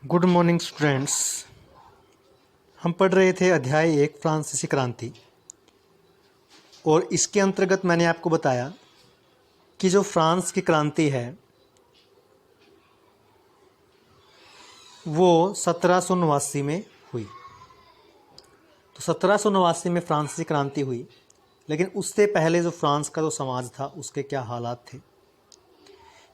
Good morning students. हम पढ़ रहे थे अध्याय 1 फ्रांसीसी क्रांति, और इसके अंतर्गत मैंने आपको बताया कि जो फ्रांस की क्रांति है वो 1789 में हुई। तो 1789 में फ्रांसीसी क्रांति हुई, लेकिन उससे पहले जो फ्रांस का जो समाज था उसके क्या हालात थे,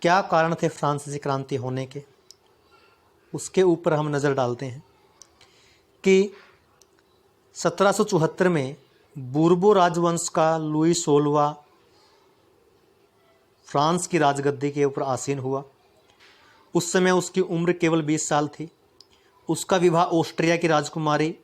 क्या कारण थे फ्रांसीसी क्रांति होने के, उसके ऊपर हम नज़र डालते हैं कि 1774 में बूर्बो राजवंश का लुई 16वां फ्रांस की राजगद्दी के ऊपर आसीन हुआ। उस समय उसकी उम्र केवल 20 साल थी। उसका विवाह ऑस्ट्रिया की राजकुमारी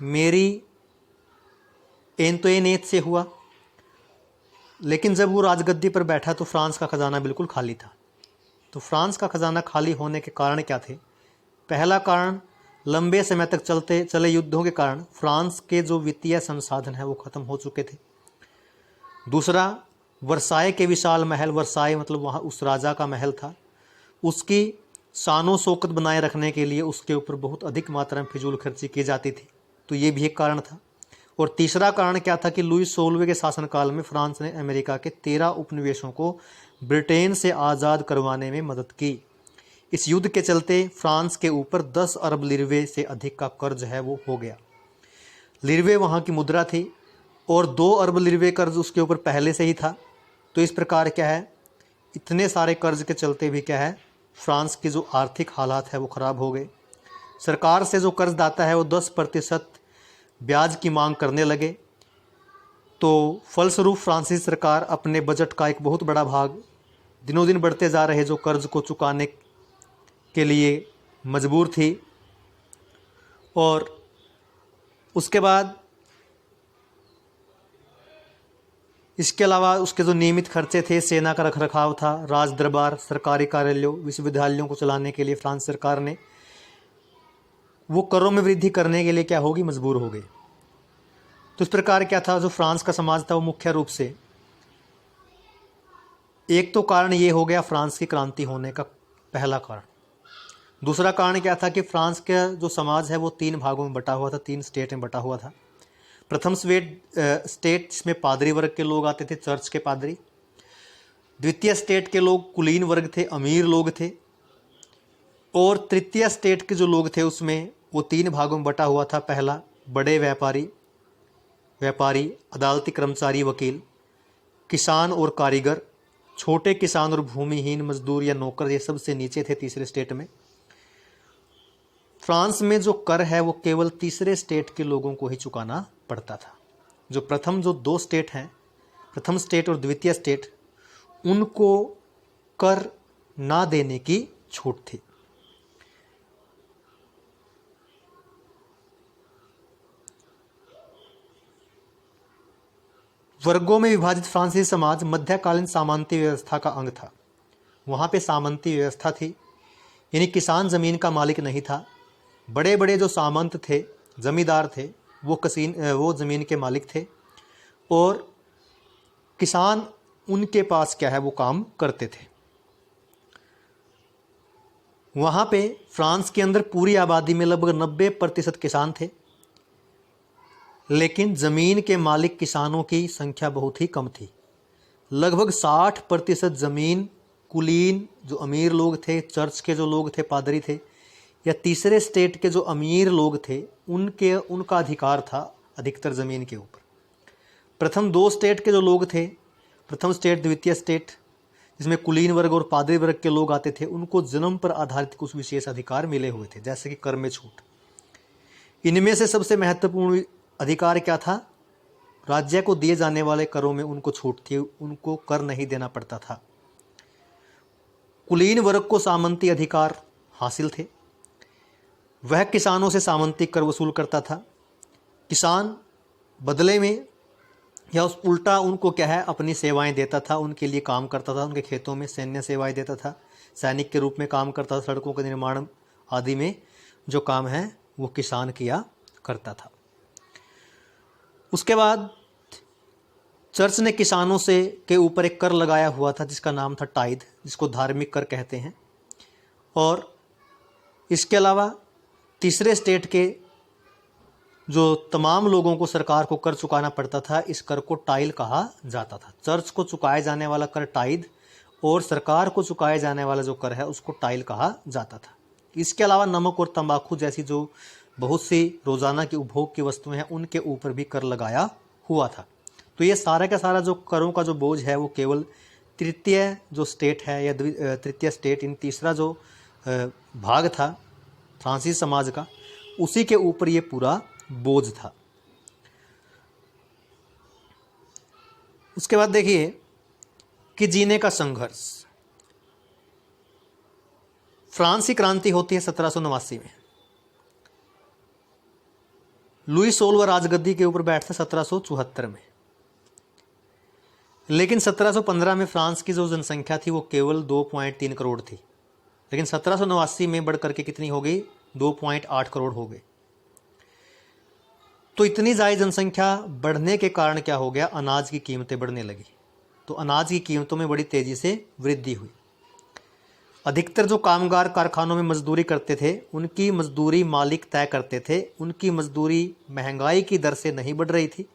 मेरी एंतोइनेट से हुआ। लेकिन जब वो राजगद्दी पर बैठा तो फ्रांस का खजाना बिल्कुल खाली था। तो फ्रांस का खजाना खाली होने के कारण क्या थे? पहला कारण, लंबे समय तक चले युद्धों के कारण फ्रांस के जो वित्तीय संसाधन है वो खत्म हो चुके थे। दूसरा, वर्साय के विशाल महल, वर्साय मतलब वहाँ उस राजा का महल था, उसकी शानो शौकत बनाए रखने के लिए उसके ऊपर बहुत अधिक मात्रा में फिजूल खर्ची की जाती थी। तो ये भी एक कारण था। और तीसरा कारण क्या था कि लुई 16वें के शासनकाल में फ्रांस ने अमेरिका के 13 उपनिवेशों को ब्रिटेन से आज़ाद करवाने में मदद की। इस युद्ध के चलते फ्रांस के ऊपर 10 अरब लिरवे से अधिक का कर्ज है वो हो गया। लिरवे वहाँ की मुद्रा थी और 2 अरब लिरवे कर्ज उसके ऊपर पहले से ही था। तो इस प्रकार क्या है, इतने सारे कर्ज के चलते भी क्या है, फ्रांस की जो आर्थिक हालात है वो ख़राब हो गए। सरकार से जो कर्जदाता है वो 10% ब्याज की मांग करने लगे। तो फलस्वरूप फ्रांसीसी सरकार अपने बजट का एक बहुत बड़ा भाग दिनों दिन बढ़ते जा रहे जो कर्ज को चुकाने के लिए मजबूर थी। और उसके बाद इसके अलावा उसके जो नियमित खर्चे थे, सेना का रखरखाव था, राज दरबार, सरकारी कार्यालयों, विश्वविद्यालयों को चलाने के लिए फ्रांस सरकार ने वो करों में वृद्धि करने के लिए क्या होगी, मजबूर हो गई। तो इस प्रकार क्या था, जो फ्रांस का समाज था वो मुख्य रूप से, एक तो कारण ये हो गया फ्रांस की क्रांति होने का पहला कारण। दूसरा कारण क्या था कि फ्रांस का जो समाज है वो 3 भागों में बटा हुआ था, 3 स्टेट में बटा हुआ था। प्रथम स्टेट जिसमें पादरी वर्ग के लोग आते थे, चर्च के पादरी। द्वितीय स्टेट के लोग कुलीन वर्ग थे, अमीर लोग थे। और तृतीय स्टेट के जो लोग थे उसमें वो 3 भागों में बटा हुआ था। पहला, बड़े व्यापारी, अदालती कर्मचारी, वकील, किसान और कारीगर, छोटे किसान और भूमिहीन मजदूर या नौकर, ये सबसे नीचे थे तीसरे स्टेट में। फ्रांस में जो कर है वो केवल तीसरे स्टेट के लोगों को ही चुकाना पड़ता था। जो प्रथम जो 2 स्टेट हैं, प्रथम स्टेट और द्वितीय स्टेट, उनको कर ना देने की छूट थी। वर्गों में विभाजित फ्रांसीसी समाज मध्यकालीन सामंती व्यवस्था का अंग था। वहाँ पे सामंती व्यवस्था थी, यानी किसान ज़मीन का मालिक नहीं था। बड़े बड़े जो सामंत थे, जमींदार थे, वो ज़मीन के मालिक थे और किसान उनके पास क्या है वो काम करते थे। वहाँ पे फ्रांस के अंदर पूरी आबादी में लगभग 90% किसान थे, लेकिन ज़मीन के मालिक किसानों की संख्या बहुत ही कम थी। लगभग 60% ज़मीन कुलीन जो अमीर लोग थे, चर्च के जो लोग थे, पादरी थे, या तीसरे स्टेट के जो अमीर लोग थे, उनका अधिकार था अधिकतर ज़मीन के ऊपर। प्रथम 2 स्टेट के जो लोग थे, प्रथम स्टेट, द्वितीय स्टेट, जिसमें कुलीन वर्ग और पादरी वर्ग के लोग आते थे, उनको जन्म पर आधारित कुछ विशेष अधिकार मिले हुए थे, जैसे कि कर में छूट। इनमें से सबसे महत्वपूर्ण अधिकार क्या था? राज्य को दिए जाने वाले करों में उनको छूट थी, उनको कर नहीं देना पड़ता था। कुलीन वर्ग को सामंती अधिकार हासिल थे, वह किसानों से सामंती कर वसूल करता था। किसान बदले में या उस उल्टा उनको क्या है, अपनी सेवाएं देता था, उनके लिए काम करता था, उनके खेतों में सैन्य सेवाएं देता था, सैनिक के रूप में काम करता था, सड़कों के निर्माण आदि में जो काम है वो किसान किया करता था। उसके बाद चर्च ने किसानों से के ऊपर एक कर लगाया हुआ था जिसका नाम था टाइद, जिसको धार्मिक कर कहते हैं। और इसके अलावा तीसरे स्टेट के जो तमाम लोगों को सरकार को कर चुकाना पड़ता था, इस कर को टाइल कहा जाता था। चर्च को चुकाए जाने वाला कर टाइद और सरकार को चुकाए जाने वाला जो कर है उसको टाइल कहा जाता था। इसके अलावा नमक और तंबाकू जैसी जो बहुत सी रोज़ाना की उपभोग की वस्तुएं हैं उनके ऊपर भी कर लगाया हुआ था। तो ये सारा का सारा जो करों का जो बोझ है वो केवल तृतीय जो स्टेट है या तृतीय स्टेट इन तीसरा जो भाग था फ्रांसीसी समाज का, उसी के ऊपर ये पूरा बोझ था। उसके बाद देखिए कि जीने का संघर्ष। फ्रांस की क्रांति होती है 1789 में। लुई 16वां राजगद्दी के ऊपर बैठते 1774 में। लेकिन 1715 में फ्रांस की जो जनसंख्या थी वो केवल 2.3 करोड़ थी, लेकिन 1789 में बढ़ करके कितनी हो गई, 2.8 करोड़ हो गई। तो इतनी ज़्यादा जनसंख्या बढ़ने के कारण क्या हो गया, अनाज की कीमतें बढ़ने लगी। तो अनाज की कीमतों में बड़ी तेज़ी से वृद्धि हुई। अधिकतर जो कामगार कारखानों में मजदूरी करते थे उनकी मजदूरी मालिक तय करते थे, उनकी मजदूरी महंगाई की दर से नहीं बढ़ रही थी,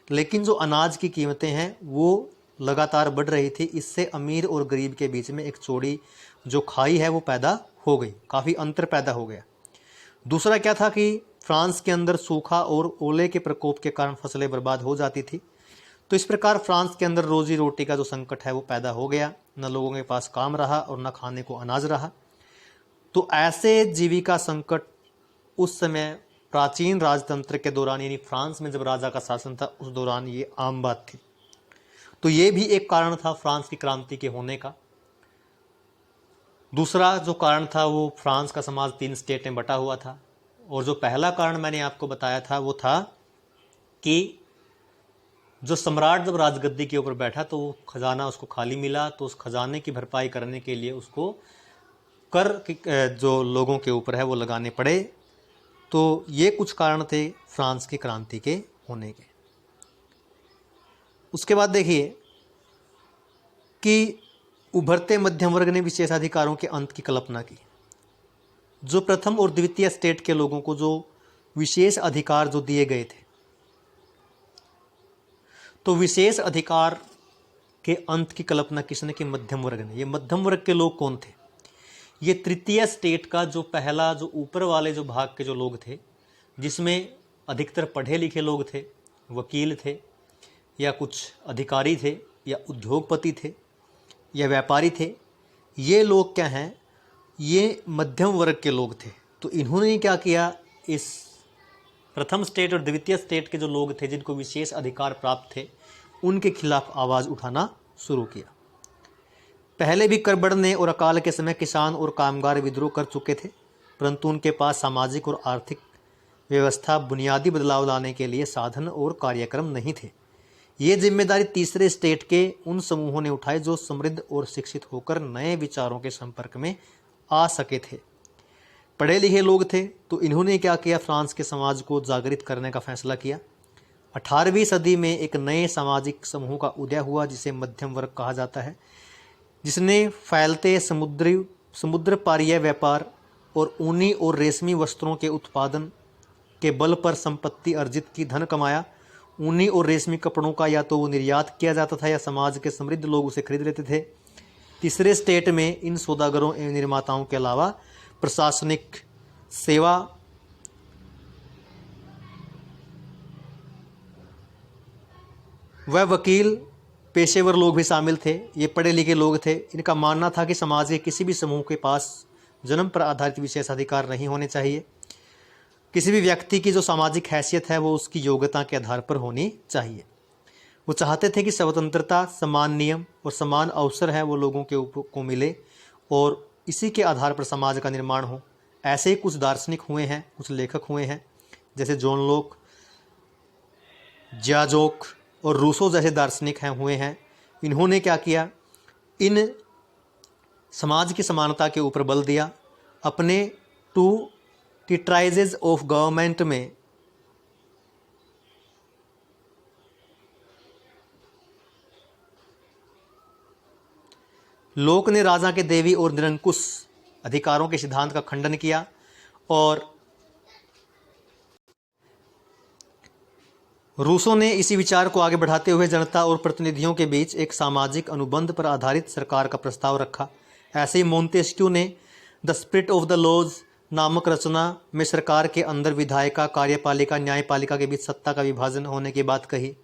लेकिन जो अनाज की कीमतें हैं वो लगातार बढ़ रही थी। इससे अमीर और गरीब के बीच में एक चौड़ी जो खाई है वो पैदा हो गई, काफ़ी अंतर पैदा हो गया। दूसरा क्या था कि फ्रांस के अंदर सूखा और ओले के प्रकोप के कारण फसलें बर्बाद हो जाती थी। तो इस प्रकार फ्रांस के अंदर रोजी रोटी का जो संकट है वो पैदा हो गया, न लोगों के पास काम रहा और न खाने को अनाज रहा। तो ऐसे जीविका संकट उस समय प्राचीन राजतंत्र के दौरान, यानी फ्रांस में जब राजा का शासन था उस दौरान ये आम बात थी। तो ये भी एक कारण था फ्रांस की क्रांति के होने का। दूसरा जो कारण था वो फ्रांस का समाज 3 स्टेट में बटा हुआ था, और जो पहला कारण मैंने आपको बताया था वो था कि जो सम्राट जब राजगद्दी के ऊपर बैठा तो वो खजाना उसको खाली मिला, तो उस खजाने की भरपाई करने के लिए उसको कर जो लोगों के ऊपर है वो लगाने पड़े। तो ये कुछ कारण थे फ्रांस की क्रांति के होने के। उसके बाद देखिए कि उभरते मध्यम वर्ग ने विशेषाधिकारों के अंत की कल्पना की। जो प्रथम और द्वितीय स्टेट के लोगों को जो विशेष अधिकार जो दिए गए थे, तो विशेष अधिकार के अंत की कल्पना किसने की, मध्यम वर्ग ने। ये मध्यम वर्ग के लोग कौन थे, ये तृतीय स्टेट का जो पहला जो ऊपर वाले जो भाग के जो लोग थे, जिसमें अधिकतर पढ़े लिखे लोग थे, वकील थे या कुछ अधिकारी थे या उद्योगपति थे या व्यापारी थे। ये लोग क्या हैं, ये मध्यम वर्ग के लोग थे। तो इन्होंने क्या किया, इस प्रथम स्टेट और द्वितीय स्टेट के जो लोग थे जिनको विशेष अधिकार प्राप्त थे उनके खिलाफ आवाज़ उठाना शुरू किया। पहले भी कर बढ़ने और अकाल के समय किसान और कामगार विद्रोह कर चुके थे, परंतु उनके पास सामाजिक और आर्थिक व्यवस्था बुनियादी बदलाव लाने के लिए साधन और कार्यक्रम नहीं थे। ये जिम्मेदारी तीसरे स्टेट के उन समूहों ने उठाई जो समृद्ध और शिक्षित होकर नए विचारों के संपर्क में आ सके थे। पढ़े लिखे लोग थे, तो इन्होंने क्या किया, फ्रांस के समाज को जागृत करने का फैसला किया। 18वीं सदी में एक नए सामाजिक समूह का उदय हुआ जिसे मध्यम वर्ग कहा जाता है, जिसने फैलते समुद्र पारीय व्यापार और ऊनी और रेशमी वस्त्रों के उत्पादन के बल पर संपत्ति अर्जित की, धन कमाया। ऊनी और रेशमी कपड़ों का या तो वो निर्यात किया जाता था या समाज के समृद्ध लोग उसे खरीद लेते थे। तीसरे स्टेट में इन सौदागरों एवं निर्माताओं के अलावा प्रशासनिक सेवा व वकील पेशेवर लोग भी शामिल थे। ये पढ़े लिखे लोग थे। इनका मानना था कि समाज के किसी भी समूह के पास जन्म पर आधारित विशेषाधिकार नहीं होने चाहिए। किसी भी व्यक्ति की जो सामाजिक हैसियत है वो उसकी योग्यता के आधार पर होनी चाहिए। वो चाहते थे कि स्वतंत्रता, समान नियम और समान अवसर है वो लोगों के को मिले और इसी के आधार पर समाज का निर्माण हो। ऐसे ही कुछ दार्शनिक हुए हैं, कुछ लेखक हुए हैं, जैसे जॉन लॉक, जियाजोक और रूसो जैसे दार्शनिक हुए हैं। इन्होंने क्या किया, इन समाज की समानता के ऊपर बल दिया। अपने टू ट्राइजेज ऑफ गवर्नमेंट में लोक ने राजा के देवी और निरंकुश अधिकारों के सिद्धांत का खंडन किया और रूसो ने इसी विचार को आगे बढ़ाते हुए जनता और प्रतिनिधियों के बीच एक सामाजिक अनुबंध पर आधारित सरकार का प्रस्ताव रखा। ऐसे ही मोंतेस्क्यू ने the spirit of the laws नामक रचना में सरकार के अंदर विधायिका, कार्यपालिका, न्यायपालिका के बीच सत्ता का विभाजन होने की बात कही।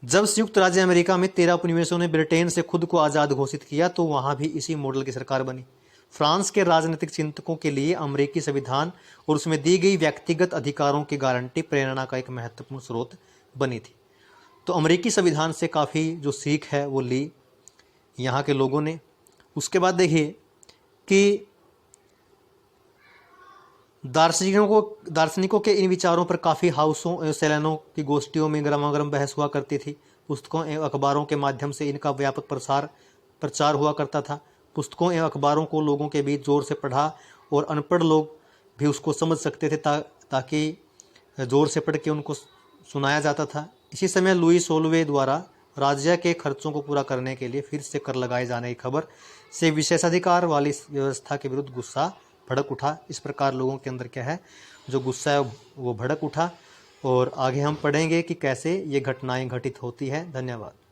जब संयुक्त राज्य अमेरिका में 13 उपनिवेशों ने ब्रिटेन से खुद को आज़ाद घोषित किया तो वहाँ भी इसी मॉडल की सरकार बनी। फ्रांस के राजनीतिक चिंतकों के लिए अमेरिकी संविधान और उसमें दी गई व्यक्तिगत अधिकारों की गारंटी प्रेरणा का एक महत्वपूर्ण स्रोत बनी थी। तो अमेरिकी संविधान से काफ़ी जो सीख है वो ली यहाँ के लोगों ने। उसके बाद देखिए कि दार्शनिकों के इन विचारों पर काफ़ी हाउसों एवं सैलानों की गोष्ठियों में गर्मागर्म बहस हुआ करती थी। पुस्तकों एवं अखबारों के माध्यम से इनका व्यापक प्रचार हुआ करता था। पुस्तकों एवं अखबारों को लोगों के बीच जोर से पढ़ा और अनपढ़ लोग भी उसको समझ सकते थे ताकि जोर से पढ़ के उनको सुनाया जाता था। इसी समय लुई सोलवे द्वारा राज्य के खर्चों को पूरा करने के लिए फिर से कर लगाए जाने की खबर से विशेषाधिकार वाली व्यवस्था के विरुद्ध गुस्सा भड़क उठा। इस प्रकार लोगों के अंदर क्या है, जो गुस्सा है वो भड़क उठा। और आगे हम पढ़ेंगे कि कैसे ये घटनाएं घटित होती है। धन्यवाद।